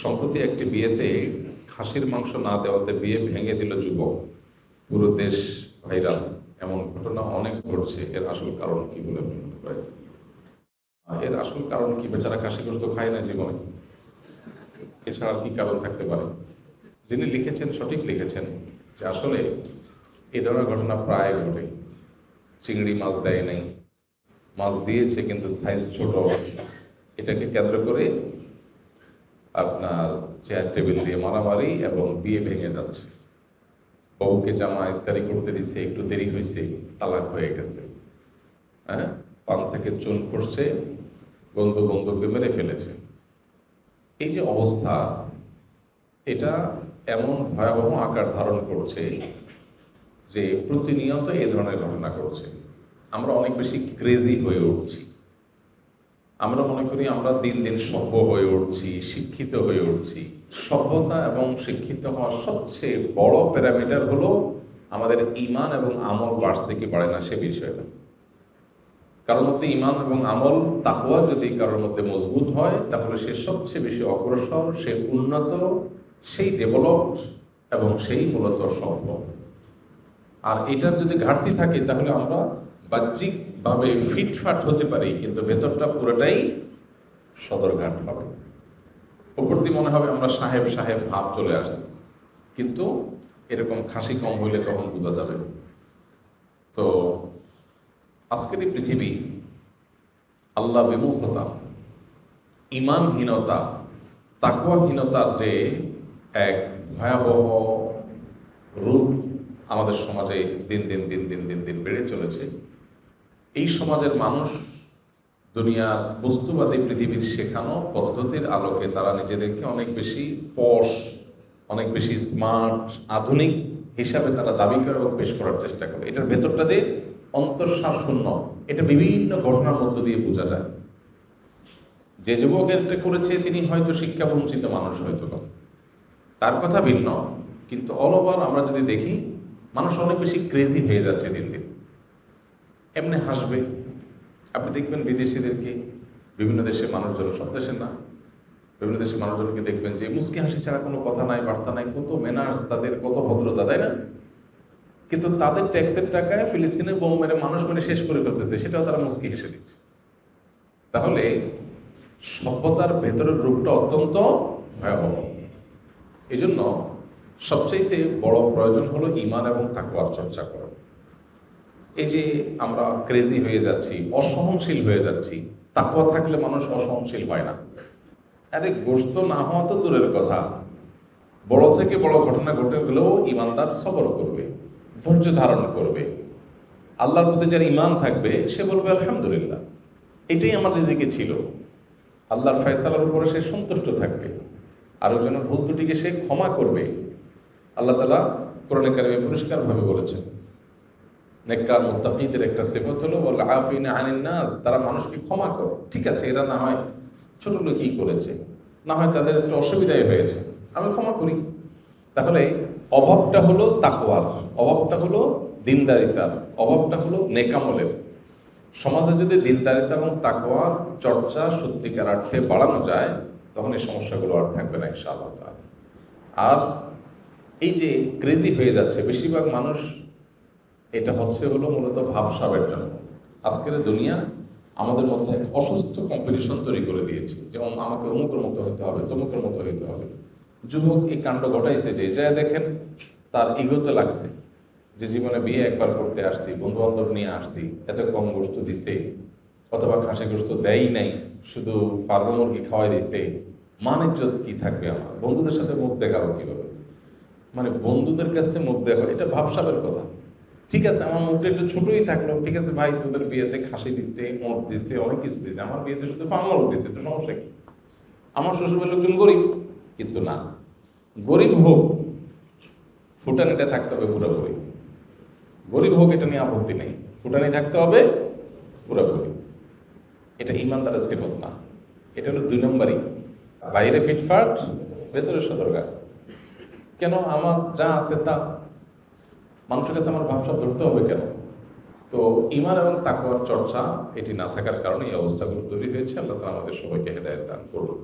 সম্প্রতি একটি বিয়েতে খাসির মাংস না দেওয়াতে বিয়ে ভেঙে দিল যুবক, পুরো দেশ ভাইরাল। এমন ঘটনা অনেক ঘটছে। এর আসল কারণ কি বলে আপনি মনে করেন? এর আসল কারণ কি? বেচারা খাসি গোস্ত খায় না জীবনে, এছাড়া আর কি কারণ থাকতে পারে? যিনি লিখেছেন সঠিক লিখেছেন যে আসলে এই ধরনের ঘটনা প্রায় ঘটে। চিংড়ি মাছ দেয় নাই, মাছ দিয়েছে কিন্তু সাইজ ছোট, এটাকে কেন্দ্র করে আপনার চেয়ার টেবিল দিয়ে মারামারি এবং বিয়ে ভেঙে যাচ্ছে। বউকে জামা ইস্তারি করতে দিচ্ছে, একটু দেরি হয়েছে, তালাক হয়ে গেছে। হ্যাঁ, পান থেকে চুন পড়ছে, বন্ধু বন্ধুকে মেরে ফেলেছে। এই যে অবস্থা, এটা এমন ভয়াবহ আকার ধারণ করছে যে প্রতিনিয়ত এই ধরনের ঘটনা ঘটছে। আমরা অনেক বেশি ক্রেজি হয়ে উঠছি। আমরা মনে করি আমরা দিন দিন সভ্য হয়ে উঠছি, শিক্ষিত হয়ে উঠছি। সভ্যতা এবং শিক্ষিত হওয়ার সবচেয়ে বড় প্যারামিটার হলো আমাদের ঈমান এবং আমল বাড়ছে কি বাড়ে না সে বিষয়টা। কারোর মধ্যে ঈমান এবং আমল, তাকওয়া যদি কারোর মধ্যে মজবুত হয়, তাহলে সে সবচেয়ে বেশি অগ্রসর, সে উন্নত, সেই ডেভেলপড এবং সেই মূলত সফল। আর এটার যদি ঘাটতি থাকে তাহলে আমরা বাহ্যিকভাবে ফিটফাট হতে পারি, কিন্তু ভেতরটা পুরোটাই সদরঘাট হবে। উপর দিয়ে মনে হবে আমরা সাহেব সাহেব ভাব চলে আসছে, কিন্তু এরকম খাসি কম হইলে তখন বোঝা যাবে। তো আজকের এই পৃথিবী আল্লাহ বিমুখতা, ঈমানহীনতা, তাকওয়াহীনতার যে এক ভয়াবহ রূপ আমাদের সমাজে দিন দিন দিন দিন দিন দিন বেড়ে চলেছে। এই সমাজের মানুষ দুনিয়ার বস্তুবাদী পৃথিবীর শেখানো পদ্ধতির আলোকে তারা নিজেদেরকে অনেক বেশি পশ, অনেক বেশি স্মার্ট, আধুনিক হিসাবে তারা দাবি করে এবং পেশ করার চেষ্টা করে। এটার ভেতরটা যে অন্তঃসার শূন্য, এটা বিভিন্ন ঘটনার মধ্য দিয়ে বোঝা যায়। যে যুবক এটা করেছে তিনি হয়তো শিক্ষা বঞ্চিত মানুষ, হয়তো তার কথা ভিন্ন, কিন্তু অল ওভার আমরা যদি দেখি মানুষ অনেক বেশি ক্রেজি হয়ে যাচ্ছে দিন দিন। এমনি হাসবে, আপনি দেখবেন বিদেশিদেরকে, বিভিন্ন দেশের মানুষজন, সব দেশের না, বিভিন্ন দেশের মানুষজনকে দেখবেন যে মুস্কি হাসি ছাড়া কোনো কথা নাই, বার্তা নাই, কত ম্যানার্স তাদের, কত ভদ্রতা, তাই না? কিন্তু তাদের ট্যাক্সের টাকায় ফিলিস্তিনের বোম মেরে মানুষ মেরে শেষ করে ফেলতেছে, সেটাও তারা মুস্কি হেসে দিচ্ছে। তাহলে সভ্যতার ভেতরের রূপটা অত্যন্ত ভয়াবহ। এই জন্য সবচাইতে বড় প্রয়োজন হলো ঈমান এবং তাকওয়ার চর্চা করা। এই যে আমরা ক্রেজি হয়ে যাচ্ছি, অসহনশীল হয়ে যাচ্ছি, তাকওয়া থাকলে মানুষ অসহনশীল হয় না। আরে গোশত না হওয়া তো দূরের কথা, বড় থেকে বড় ঘটনা ঘটে গেলেও ঈমানদার সবর করবে, ধৈর্য ধারণ করবে। আল্লাহর প্রতি যার ঈমান থাকবে সে বলবে আলহামদুলিল্লাহ, এটাই আমার রিজিকে ছিল। আল্লাহর ফয়সালার উপরে সে সন্তুষ্ট থাকবে, আরেকজনের ভুল ত্রুটিকে সে ক্ষমা করবে। আল্লাহ তাআলা কোরআনে কারিমে পরিষ্কারভাবে বলেছেন, নেককার মুত্তাকিদের একটা সিফত হলো ওয়াল আফিনা আনিন নাস, তারা মানুষকে ক্ষমা করে। ঠিক আছে, এরা না হয় ছোট লোকই করেছে, না হয় তাদের একটু অসুবিধাই হয়েছে, আমি ক্ষমা করি। তাহলে অভাবটা হলো তাকওয়ার, অভাবটা হলো দিনদারিতার, অভাবটা হলো নেকামলের। সমাজে যদি দিনদারিতা এবং তাকওয়ার চর্চা সত্যিকার অর্থে বাড়ানো যায়, তখন এই সমস্যাগুলো আর থাকবে না ইনশাআল্লাহ তাআলা। আর এই যে ক্রেজি হয়ে যাচ্ছে বেশিরভাগ মানুষ, এটা হলো মূলত ভাবসাবের জন্য। আজকের দুনিয়া আমাদের মধ্যে অসুস্থ কম্পিটিশন তৈরি করে দিয়েছে, যেমন আমাকে অমুকের মতো হতে হবে, তমুকের মতো হতে হবে। যুবক এই কাণ্ড ঘটাইছে যে যা দেখেন তার ইগোতে লাগছে যে জীবনে বিয়ে একবার করতে আসছি, বন্ধু বান্ধব নিয়ে আসছি, এত কম গোস্ত দিছে, অথবা খাসি গোস্ত দেয়ই নাই, শুধু ফার্ম মুরগি খাওয়াই দিছে, মান ইজ্জত কি থাকবে আমার? বন্ধুদের সাথে মুখ দেখাবো কিভাবে? মানে বন্ধুদের কাছে মুখ দেখা, এটা ভাবসাবের কথা। ঠিক আছে, আমার মুখটা একটু ছোটই থাকলো, ঠিক আছে ভাই, তোদের বিয়েতে খাসি দিচ্ছে, মোট দিচ্ছে, অনেক কিছু দিচ্ছে, আমার বিয়েতে শুধু ফার্ম দিচ্ছে, তো সমস্যা কি? আমার শ্বশুরবাড়ির লোকজন গরিব, কিন্তু না, গরিব হোক, ফুটানিটা থাকতে হবে পুরোপুরি। গরিব হোক এটা নিয়ে আপত্তি নেই, ফুটানি থাকতে হবে পুরোপুরি। এটা ঈমানদারের সিফত না, এটা হলো 2 নম্বরই। বাইরে ফিটফাট, ভেতরে সদরঘাট। কেন? আমার যা আছে তা, মানুষের কাছে আমার ভাবসা ধরতে হবে কেন? তো ঈমান এবং তাকওয়ার চর্চা এটি না থাকার কারণে এই অবস্থাগুলো তৈরি হয়েছে। আল্লাহ তাআলা আমাদের সবাইকে হেদায়েত দান করুন।